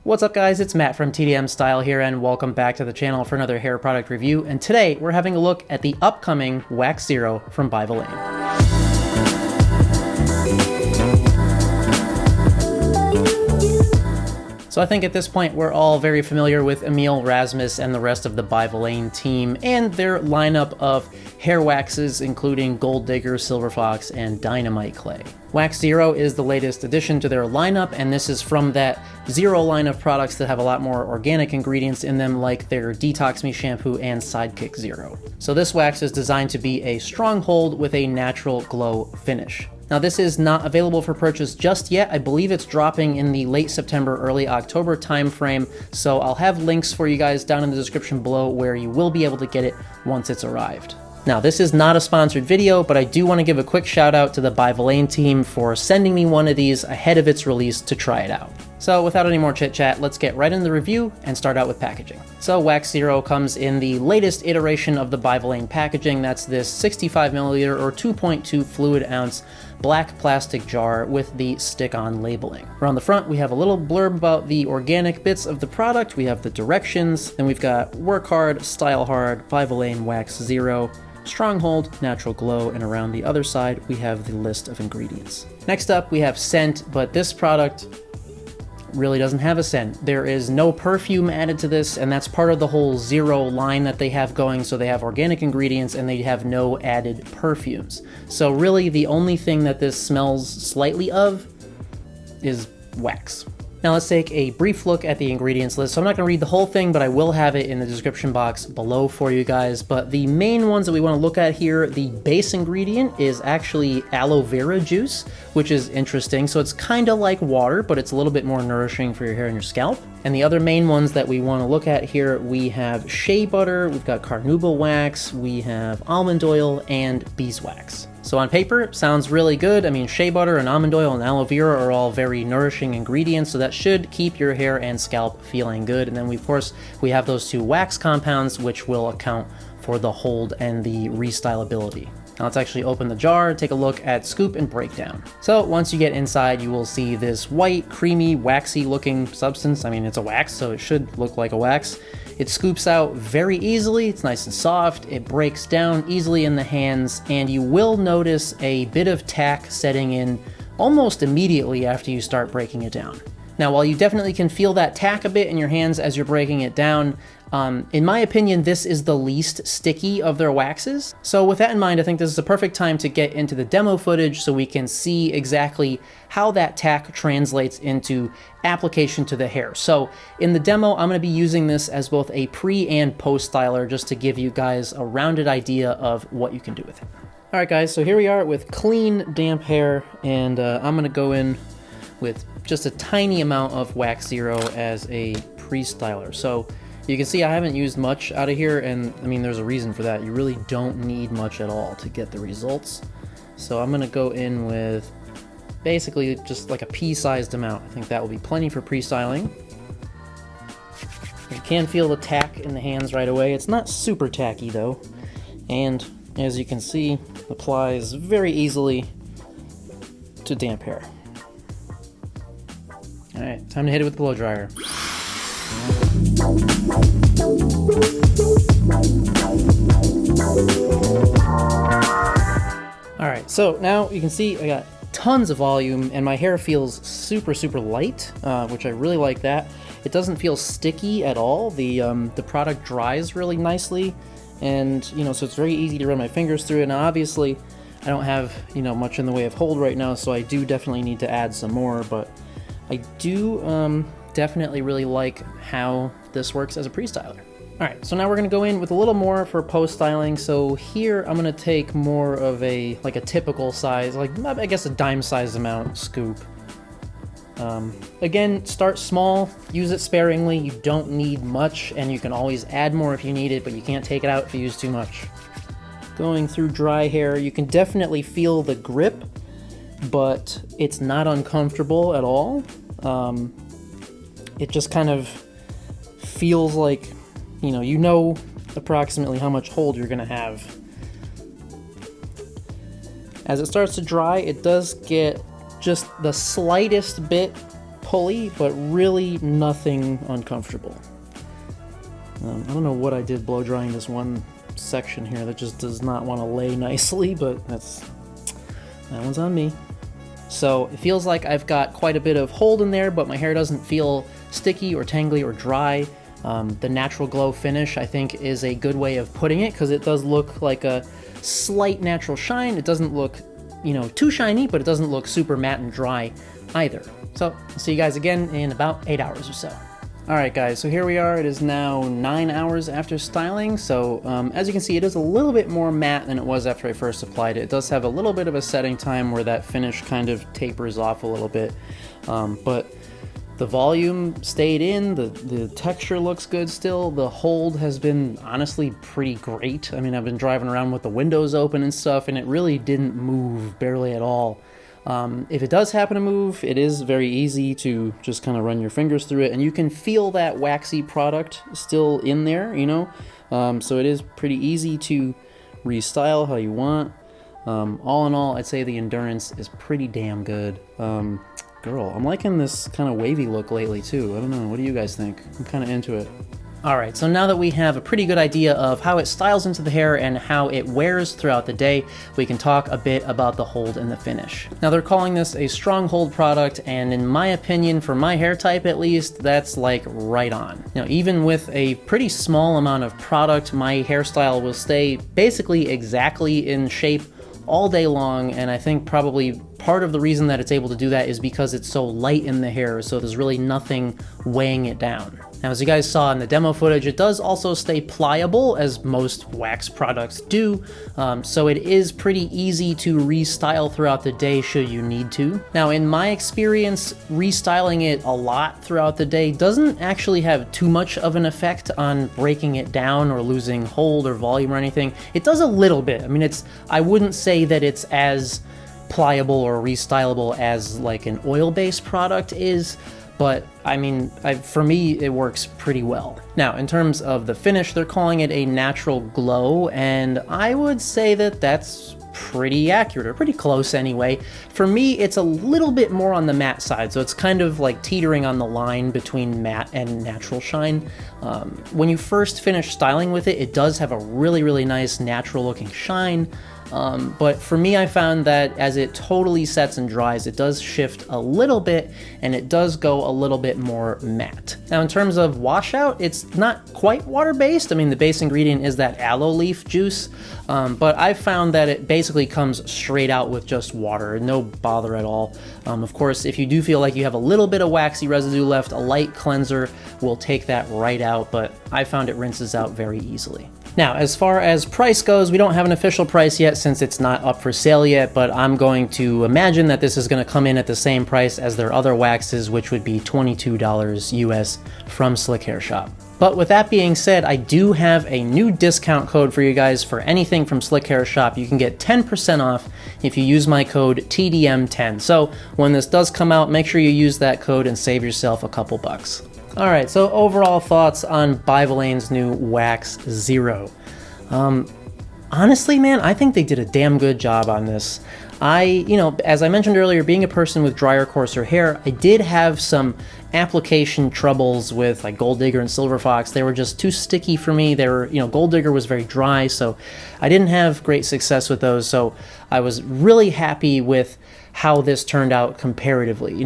What's up guys, it's Matt from TDM Style here and welcome back to the channel for another hair product review, and today we're having a look at the upcoming Wax Zero from By Vilain. So I think at this point we're all very familiar with Emil Rasmus and the rest of the By Vilain team and their lineup of hair waxes including Gold Digger, Silver Fox, and Dynamite Clay. Wax Zero is the latest addition to their lineup, and this is from that Zero line of products that have a lot more organic ingredients in them, like their Detox Me shampoo and Sidekick Zero. So this wax is designed to be a stronghold with a natural glow finish. Now this is not available for purchase just yet. I believe it's dropping in the late September, early October timeframe, so I'll have links for you guys down in the description below where you will be able to get it once it's arrived. Now, this is not a sponsored video, but I do want to give a quick shout out to the By Vilain team for sending me one of these ahead of its release to try it out. So without any more chit chat, let's get right into the review and start out with packaging. So Wax Zero comes in the latest iteration of the By Vilain packaging. That's this 65ml or 2.2 fluid ounce black plastic jar with the stick-on labeling. Around the front, we have a little blurb about the organic bits of the product. We have the directions, then we've got work hard, style hard, By Vilain Wax Zero, stronghold, natural glow, and around the other side we have the list of ingredients. Next up we have scent, but this product really doesn't have a scent. There is no perfume added to this, and that's part of the whole Zero line that they have going. So they have organic ingredients and they have no added perfumes. So really the only thing that this smells slightly of is wax. Now let's take a brief look at the ingredients list. So I'm not going to read the whole thing, but I will have it in the description box below for you guys. But the main ones that we want to look at here, the base ingredient is actually aloe vera juice, which is interesting. So it's kind of like water, but it's a little bit more nourishing for your hair and your scalp. And the other main ones that we want to look at here, we have shea butter, we've got Carnauba wax, we have almond oil, and beeswax. So on paper, it sounds really good. I mean, shea butter and almond oil and aloe vera are all very nourishing ingredients, so that should keep your hair and scalp feeling good. And then of course, we have those two wax compounds, which will account for the hold and the restylability. Now let's actually open the jar, take a look at scoop and breakdown. So once you get inside, you will see this white, creamy, waxy looking substance. I mean, it's a wax, so it should look like a wax. It scoops out very easily, it's nice and soft, it breaks down easily in the hands, and you will notice a bit of tack setting in almost immediately after you start breaking it down. Now, while you definitely can feel that tack a bit in your hands as you're breaking it down, in my opinion, this is the least sticky of their waxes. So with that in mind, I think this is a perfect time to get into the demo footage so we can see exactly how that tack translates into application to the hair. So in the demo, I'm going to be using this as both a pre and post styler just to give you guys a rounded idea of what you can do with it. All right, guys, so here we are with clean, damp hair, and I'm going to go in with just a tiny amount of Wax Zero as a pre-styler. So you can see I haven't used much out of here, and I mean, there's a reason for that. You really don't need much at all to get the results. So I'm gonna go in with basically just like a pea-sized amount. I think that will be plenty for pre-styling. You can feel the tack in the hands right away. It's not super tacky though. And as you can see, applies very easily to damp hair. All right, time to hit it with the blow dryer. All right, so now you can see I got tons of volume and my hair feels super, super light, which I really like that. It doesn't feel sticky at all. The product dries really nicely, and so it's very easy to run my fingers through it. Now, obviously, I don't have much in the way of hold right now, so I do definitely need to add some more, but I do definitely really like how this works as a pre-styler. All right, so now we're gonna go in with a little more for post-styling. So here I'm gonna take more of a typical size, I guess a dime-sized amount scoop. Again, start small, use it sparingly. You don't need much, and you can always add more if you need it, but you can't take it out if you use too much. Going through dry hair, you can definitely feel the grip, but it's not uncomfortable at all. It just kind of feels like, you know approximately how much hold you're gonna have. As it starts to dry, it does get just the slightest bit pulley, but really nothing uncomfortable. I don't know what I did blow drying this one section here that just does not want to lay nicely, but that one's on me. So it feels like I've got quite a bit of hold in there, but my hair doesn't feel sticky or tangly or dry. The natural glow finish, I think, is a good way of putting it, because it does look like a slight natural shine. It doesn't look, you know, too shiny, but it doesn't look super matte and dry either. So I'll see you guys again in about 8 hours or so. Alright guys, so here we are. It is now 9 hours after styling, so as you can see, it is a little bit more matte than it was after I first applied it. It does have a little bit of a setting time where that finish kind of tapers off a little bit, but the volume stayed in, the texture looks good still, the hold has been honestly pretty great. I mean, I've been driving around with the windows open and stuff, and it really didn't move barely at all. If it does happen to move, it is very easy to just kind of run your fingers through it, and you can feel that waxy product still in there, you know? So it is pretty easy to restyle how you want. All in all, I'd say the endurance is pretty damn good. Girl, I'm liking this kind of wavy look lately too. I don't know, what do you guys think? I'm kind of into it. Alright, so now that we have a pretty good idea of how it styles into the hair and how it wears throughout the day, we can talk a bit about the hold and the finish. Now they're calling this a strong hold product, and in my opinion, for my hair type at least, that's like right on. Now even with a pretty small amount of product, my hairstyle will stay basically exactly in shape all day long, and I think probably part of the reason that it's able to do that is because it's so light in the hair, so there's really nothing weighing it down. Now, as you guys saw in the demo footage, it does also stay pliable, as most wax products do, so it is pretty easy to restyle throughout the day should you need to. Now, in my experience, restyling it a lot throughout the day doesn't actually have too much of an effect on breaking it down or losing hold or volume or anything. It does a little bit. I mean, I wouldn't say that it's as pliable or restylable as like an oil-based product is, but I mean, for me, it works pretty well. Now, in terms of the finish, they're calling it a natural glow, and I would say that that's pretty accurate, or pretty close anyway. For me, it's a little bit more on the matte side, so it's kind of like teetering on the line between matte and natural shine. When you first finish styling with it, it does have a really, really nice natural looking shine. But for me, I found that as it totally sets and dries, it does shift a little bit, and it does go a little bit more matte. Now, in terms of washout, it's not quite water-based. I mean, the base ingredient is that aloe leaf juice, but I found that it basically comes straight out with just water, no bother at all. Of course, if you do feel like you have a little bit of waxy residue left, a light cleanser will take that right out, but I found it rinses out very easily. Now, as far as price goes, we don't have an official price yet since it's not up for sale yet, but I'm going to imagine that this is going to come in at the same price as their other waxes, which would be $22 US from Slick Hair Shop. But with that being said, I do have a new discount code for you guys for anything from Slick Hair Shop. You can get 10% off if you use my code TDM10. So when this does come out, make sure you use that code and save yourself a couple bucks. Alright, so overall thoughts on By Vilain's new Wax Zero. Honestly, man, I think they did a damn good job on this. As I mentioned earlier, being a person with drier, coarser hair, I did have some application troubles with like Gold Digger and Silver Fox. They were just too sticky for me. Gold Digger was very dry, so I didn't have great success with those. So I was really happy with how this turned out comparatively.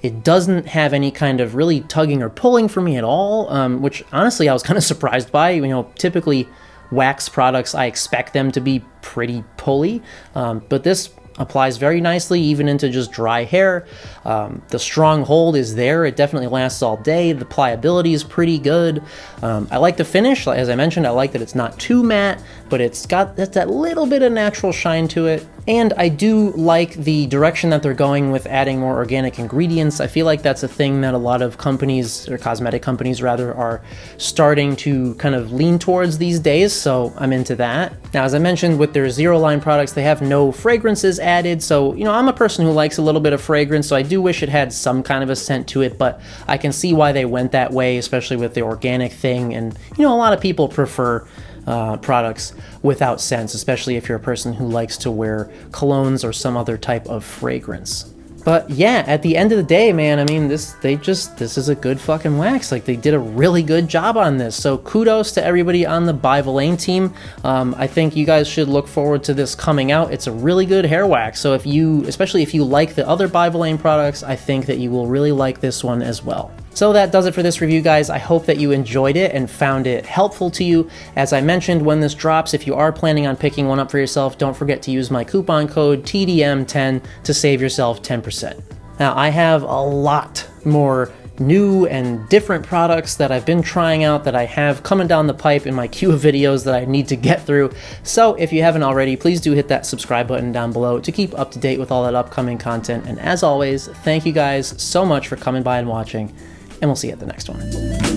It doesn't have any kind of really tugging or pulling for me at all, which honestly I was kind of surprised by. Typically wax products, I expect them to be pretty pulley, but this applies very nicely even into just dry hair. The strong hold is there. It definitely lasts all day. The pliability is pretty good. I like the finish. As I mentioned, I like that it's not too matte, but it's got that little bit of natural shine to it. And I do like the direction that they're going with adding more organic ingredients. I feel like that's a thing that a lot of companies, or cosmetic companies rather, are starting to kind of lean towards these days, so I'm into that. Now, as I mentioned, with their Zero line products, they have no fragrances added, so, I'm a person who likes a little bit of fragrance, so I do wish it had some kind of a scent to it, but I can see why they went that way, especially with the organic thing, and, a lot of people prefer products without scents, especially if you're a person who likes to wear colognes or some other type of fragrance. But yeah, at the end of the day, man, I mean, this is a good fucking wax. Like, they did a really good job on this. So kudos to everybody on the By Vilain team. I think you guys should look forward to this coming out. It's a really good hair wax. So especially if you like the other By Vilain products, I think that you will really like this one as well. So that does it for this review, guys. I hope that you enjoyed it and found it helpful to you. As I mentioned, when this drops, if you are planning on picking one up for yourself, don't forget to use my coupon code TDM10 to save yourself 10%. Now, I have a lot more new and different products that I've been trying out that I have coming down the pipe in my queue of videos that I need to get through. So if you haven't already, please do hit that subscribe button down below to keep up to date with all that upcoming content. And as always, thank you guys so much for coming by and watching, and we'll see you at the next one.